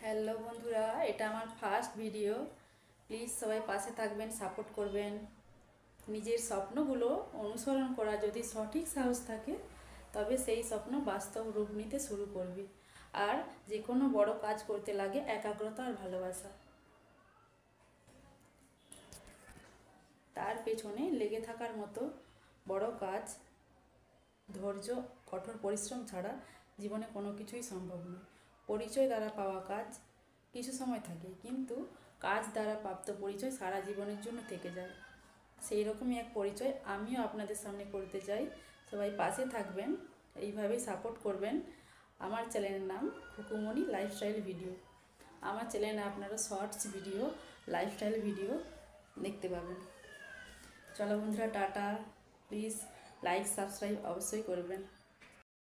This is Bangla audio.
হ্যালো বন্ধুরা, এটা আমার ফার্স্ট ভিডিও। প্লিজ সবাই পাশে থাকবেন, সাপোর্ট করবেন। নিজের স্বপ্নগুলো অনুসরণ করা যদি সঠিক সাহস থাকে তবে সেই স্বপ্ন বাস্তব রূপ নিতে শুরু করবে। আর যে কোনো বড় কাজ করতে লাগে একাগ্রতা আর ভালোবাসা। তার পেছনে লেগে থাকার মতো বড় কাজ, ধৈর্য, কঠোর পরিশ্রম ছাড়া জীবনে কোনো কিছুই সম্ভব নয়। পরিচয় দ্বারা পাওয়া কাজ কিছু সময় থাকে, কিন্তু কাজ দ্বারা প্রাপ্ত পরিচয় সারা জীবনের জন্য থেকে যায়। সেই রকমই এক পরিচয় আমিও আপনাদের সামনে করতে চাই। সবাই পাশে থাকবেন, এইভাবেই সাপোর্ট করবেন। আমার চ্যানেলের নাম খুকুমণি লাইফস্টাইল ভিডিও। আমার চ্যানেলে আপনারা শর্টস ভিডিও, লাইফস্টাইল ভিডিও দেখতে পাবেন। চলো বন্ধুরা, টাটা। প্লিজ লাইক সাবস্ক্রাইব অবশ্যই করবেন।